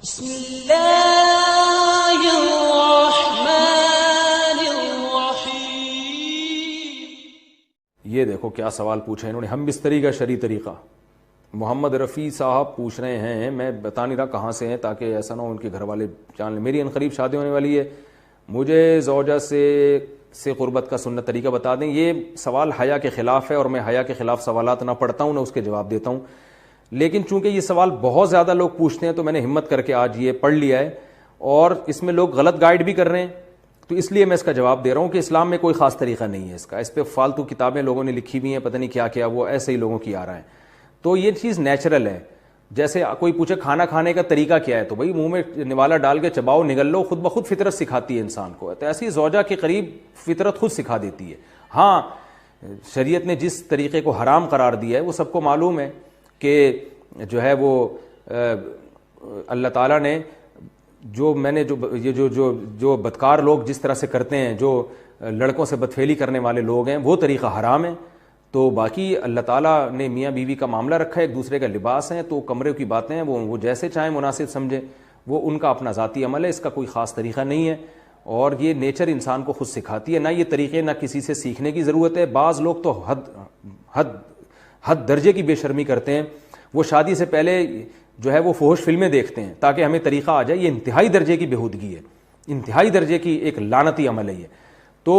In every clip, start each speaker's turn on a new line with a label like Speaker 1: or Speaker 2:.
Speaker 1: بسم اللہ الرحمن الرحیم۔
Speaker 2: یہ دیکھو کیا سوال پوچھا انہوں نے، ہم بستری کا شرعی طریقہ۔ محمد رفیع صاحب پوچھ رہے ہیں، میں بتا نہیں رہا کہاں سے ہیں تاکہ ایسا نہ ہو ان کے گھر والے جان لیں۔ میری عنقریب شادی ہونے والی ہے، مجھے زوجہ سے قربت کا سنت طریقہ بتا دیں۔ یہ سوال حیا کے خلاف ہے اور میں حیا کے خلاف سوالات نہ پڑھتا ہوں نہ اس کے جواب دیتا ہوں، لیکن چونکہ یہ سوال بہت زیادہ لوگ پوچھتے ہیں تو میں نے ہمت کر کے آج یہ پڑھ لیا ہے، اور اس میں لوگ غلط گائیڈ بھی کر رہے ہیں، تو اس لیے میں اس کا جواب دے رہا ہوں کہ اسلام میں کوئی خاص طریقہ نہیں ہے اس کا۔ اس پہ فالتو کتابیں لوگوں نے لکھی ہوئی ہیں، پتہ نہیں کیا کیا، وہ ایسے ہی لوگوں کی آ رہا ہے۔ تو یہ چیز نیچرل ہے۔ جیسے کوئی پوچھے کھانا کھانے کا طریقہ کیا ہے، تو بھائی منہ میں نوالا ڈال کے چباؤ، نگل لو، خود بخود فطرت سکھاتی ہے انسان کو۔ تو ایسی زوجہ کے قریب فطرت خود سکھا دیتی ہے۔ ہاں، شریعت نے جس طریقے کو حرام قرار دیا ہے وہ سب کو معلوم ہے کہ جو ہے وہ اللہ تعالیٰ نے جو بدکار لوگ جس طرح سے کرتے ہیں، جو لڑکوں سے بدفعلی کرنے والے لوگ ہیں، وہ طریقہ حرام ہے۔ تو باقی اللہ تعالیٰ نے میاں بیوی کا معاملہ رکھا ہے، ایک دوسرے کا لباس ہے، تو کمرے کی باتیں ہیں وہ جیسے چاہیں مناسب سمجھیں، وہ ان کا اپنا ذاتی عمل ہے، اس کا کوئی خاص طریقہ نہیں ہے، اور یہ نیچر انسان کو خود سکھاتی ہے۔ نہ یہ طریقے نہ کسی سے سیکھنے کی ضرورت ہے۔ بعض لوگ تو حد درجے کی بے شرمی کرتے ہیں، وہ شادی سے پہلے جو ہے وہ فحش فلمیں دیکھتے ہیں تاکہ ہمیں طریقہ آ جائے۔ یہ انتہائی درجے کی بےہودگی ہے، انتہائی درجے کی ایک لعنتی عمل ہے یہ۔ تو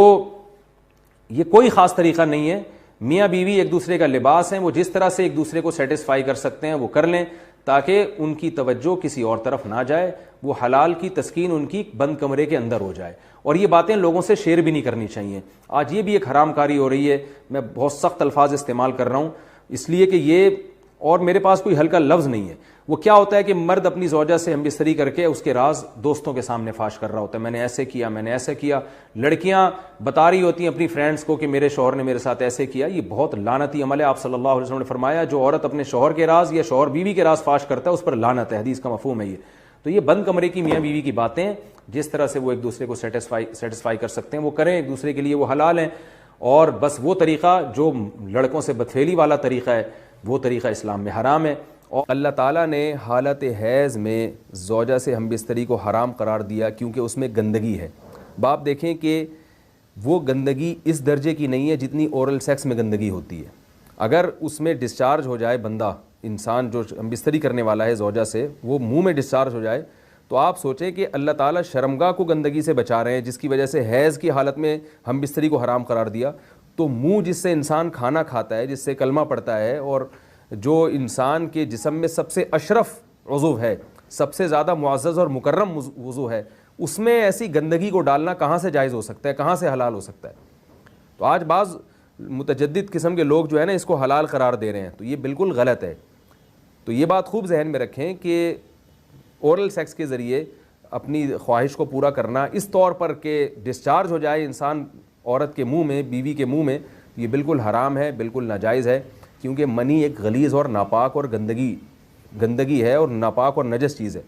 Speaker 2: یہ کوئی خاص طریقہ نہیں ہے۔ میاں بیوی ایک دوسرے کا لباس ہیں، وہ جس طرح سے ایک دوسرے کو سیٹسفائی کر سکتے ہیں وہ کر لیں، تاکہ ان کی توجہ کسی اور طرف نہ جائے، وہ حلال کی تسکین ان کی بند کمرے کے اندر ہو جائے۔ اور یہ باتیں لوگوں سے شیئر بھی نہیں کرنی چاہیے۔ آج یہ بھی ایک حرام کاری ہو رہی ہے، میں بہت سخت الفاظ استعمال کر رہا ہوں اس لیے کہ یہ، اور میرے پاس کوئی ہلکا لفظ نہیں ہے۔ وہ کیا ہوتا ہے کہ مرد اپنی زوجہ سے ہم بستری کر کے اس کے راز دوستوں کے سامنے فاش کر رہا ہوتا ہے، میں نے ایسے کیا، میں نے ایسے کیا۔ لڑکیاں بتا رہی ہوتی ہیں اپنی فرینڈز کو کہ میرے شوہر نے میرے ساتھ ایسے کیا۔ یہ بہت لعنتی عمل ہے۔ آپ صلی اللہ علیہ وسلم نے فرمایا جو عورت اپنے شوہر کے راز یا شوہر بیوی کے راز فاش کرتا ہے اس پر لعنت ہے، حدیث کا مفہوم ہے یہ۔ تو یہ بند کمرے کی میاں بیوی کی باتیں، جس طرح سے وہ ایک دوسرے کو سیٹسفائی کر سکتے ہیں وہ کریں، ایک دوسرے کے لیے وہ حلال ہیں، اور بس وہ طریقہ جو لڑکوں سے بدفعلی والا طریقہ ہے وہ طریقہ اسلام میں حرام ہے۔ اور اللہ تعالیٰ نے حالت حیض میں زوجہ سے ہم بستری کو حرام قرار دیا کیونکہ اس میں گندگی ہے۔ باپ دیکھیں کہ وہ گندگی اس درجے کی نہیں ہے جتنی اورل سیکس میں گندگی ہوتی ہے۔ اگر اس میں ڈسچارج ہو جائے بندہ، انسان جو ہم بستری کرنے والا ہے زوجہ سے، وہ منہ میں ڈسچارج ہو جائے، تو آپ سوچیں کہ اللہ تعالیٰ شرمگاہ کو گندگی سے بچا رہے ہیں، جس کی وجہ سے حیض کی حالت میں ہم بستری کو حرام قرار دیا۔ تو منہ جس سے انسان کھانا کھاتا ہے، جس سے کلمہ پڑھتا ہے، اور جو انسان کے جسم میں سب سے اشرف عضو ہے، سب سے زیادہ معزز اور مکرم عضو ہے، اس میں ایسی گندگی کو ڈالنا کہاں سے جائز ہو سکتا ہے، کہاں سے حلال ہو سکتا ہے؟ تو آج بعض متجدد قسم کے لوگ جو ہے نا اس کو حلال قرار دے رہے ہیں، تو یہ بالکل غلط ہے۔ تو یہ بات خوب ذہن میں رکھیں کہ اورل سیکس کے ذریعے اپنی خواہش کو پورا کرنا اس طور پر کہ ڈسچارج ہو جائے انسان عورت کے منہ میں، بیوی کے منہ میں، یہ بالکل حرام ہے، بالکل ناجائز ہے، کیونکہ منی ایک غلیظ اور ناپاک اور گندگی ہے اور ناپاک اور نجس چیز ہے۔